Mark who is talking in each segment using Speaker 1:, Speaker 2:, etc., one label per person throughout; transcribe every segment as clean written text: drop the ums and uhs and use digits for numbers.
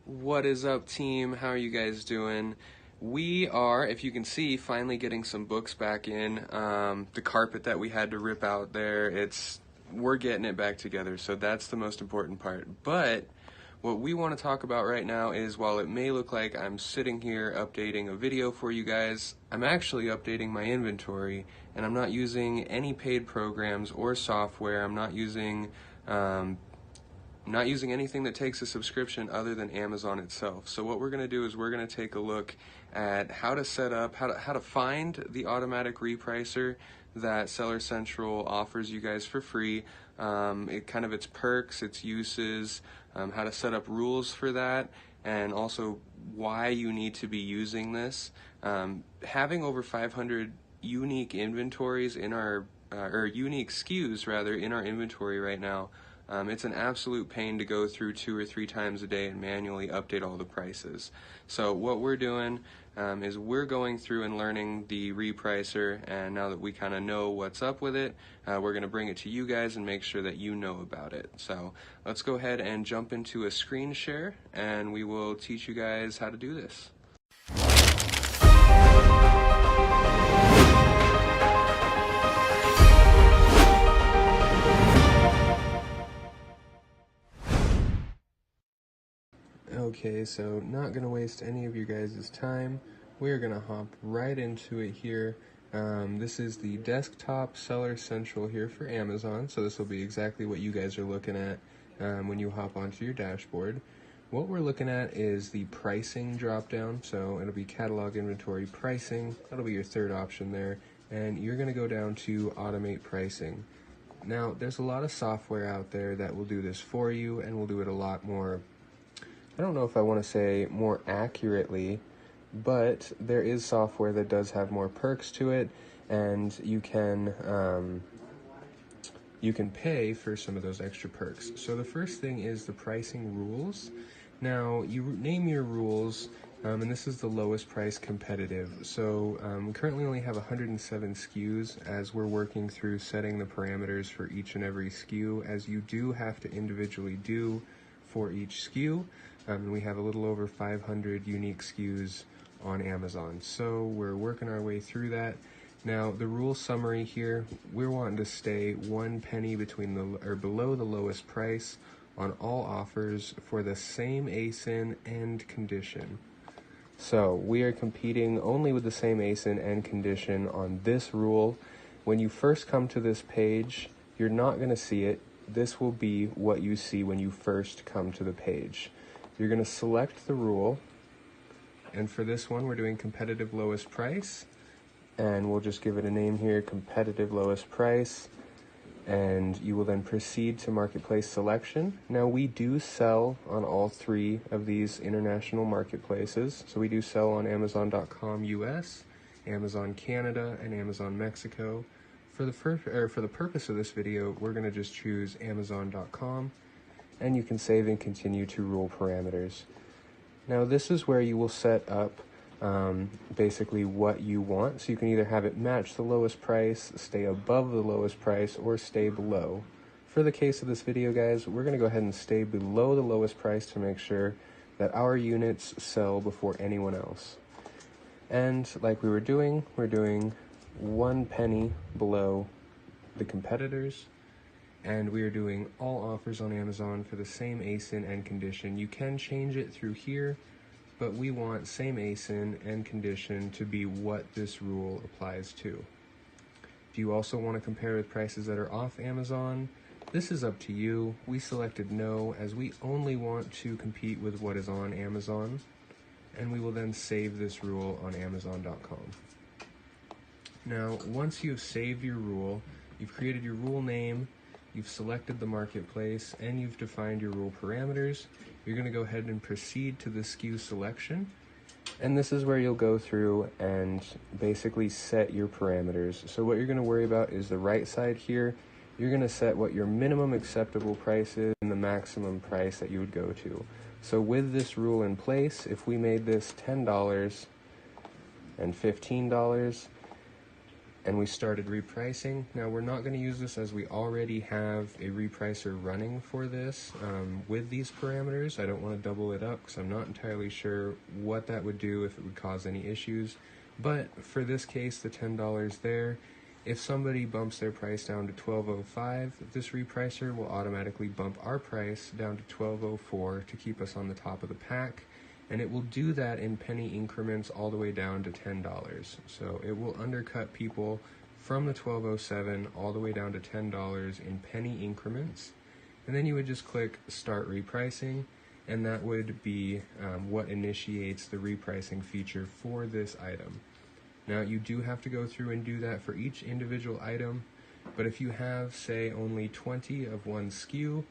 Speaker 1: What is up, team? How are you guys doing? We are, if you can see, finally getting some books back in. The carpet that we had to rip out there, we're getting it back together, so that's the most important part. But what we want to talk about right now is, while it may look like I'm sitting here updating a video for you guys, I'm actually updating my inventory, and I'm not using any paid programs or software. I'm not using anything that takes a subscription other than Amazon itself. So what we're going to do is we're going to take a look at how to set up, how to find the automatic repricer that Seller Central offers you guys for free. Its perks, its uses, how to set up rules for that, and also why you need to be using this. Having over 500 unique inventories in our, or unique SKUs rather, in our inventory right now, it's an absolute pain to go through 2 or 3 times a day and manually update all the prices. So what we're doing is we're going through and learning the repricer, and now that we kind of know what's up with it, we're going to bring it to you guys and make sure that you know about it. So let's go ahead and jump into a screen share, and we will teach you guys how to do this. Okay, so not going to waste any of you guys' time. We're going to hop right into it here. This is the desktop Seller Central here for Amazon, so this will be exactly what you guys are looking at when you hop onto your dashboard. What we're looking at is the pricing dropdown, so it'll be catalog inventory pricing. That'll be your third option there, and you're going to go down to automate pricing. Now, there's a lot of software out there that will do this for you and will do it a lot more, I don't know if I want to say more accurately, but there is software that does have more perks to it, and you can pay for some of those extra perks. So the first thing is the pricing rules. Now, you name your rules, and this is the lowest price competitive. So we currently only have 107 SKUs as we're working through setting the parameters for each and every SKU, as you do have to individually do for each SKU. We have a little over 500 unique SKUs on Amazon, so we're working our way through that. Now, the rule summary here, we're wanting to stay 1 penny below the lowest price on all offers for the same ASIN and condition. So we are competing only with the same ASIN and condition on this rule. When you first come to this page, you're not going to see it. This will be what you see when you first come to the page. You're going to select the rule, and for this one we're doing competitive lowest price, and we'll just give it a name here, competitive lowest price, and you will then proceed to marketplace selection. Now, we do sell on all 3 of these international marketplaces, so we do sell on Amazon.com US, Amazon Canada, and Amazon Mexico. For the purpose of this video, we're going to just choose Amazon.com, and you can save and continue to rule parameters. Now, this is where you will set up basically what you want. So you can either have it match the lowest price, stay above the lowest price, or stay below. For the case of this video, guys, we're going to go ahead and stay below the lowest price to make sure that our units sell before anyone else. And like we're doing 1 penny below the competitors, and we are doing all offers on Amazon for the same ASIN and condition. You can change it through here, but we want same ASIN and condition to be what this rule applies to. Do you also want to compare with prices that are off Amazon? This is up to you. We selected no, as we only want to compete with what is on Amazon, and we will then save this rule on Amazon.com. Now, once you've saved your rule, you've created your rule name, you've selected the marketplace, and you've defined your rule parameters, you're going to go ahead and proceed to the SKU selection. And this is where you'll go through and basically set your parameters. So what you're going to worry about is the right side here. You're going to set what your minimum acceptable price is and the maximum price that you would go to. So with this rule in place, if we made this $10 and $15, and we started repricing. Now we're not going to use this as we already have a repricer running for this with these parameters. I don't want to double it up because I'm not entirely sure what that would do, if it would cause any issues. But for this case, the $10 there, if somebody bumps their price down to $12.05, this repricer will automatically bump our price down to $12.04 to keep us on the top of the pack. And it will do that in penny increments all the way down to $10. So it will undercut people from the $12.07 all the way down to $10 in penny increments. And then you would just click Start Repricing, and that would be what initiates the repricing feature for this item. Now you do have to go through and do that for each individual item, but if you have, say, only 20 of one SKU,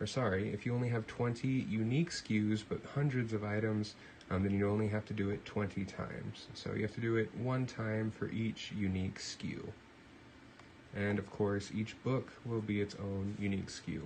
Speaker 1: if you only have 20 unique SKUs but hundreds of items, then you only have to do it 20 times. So you have to do it one time for each unique SKU. And of course, each book will be its own unique SKU.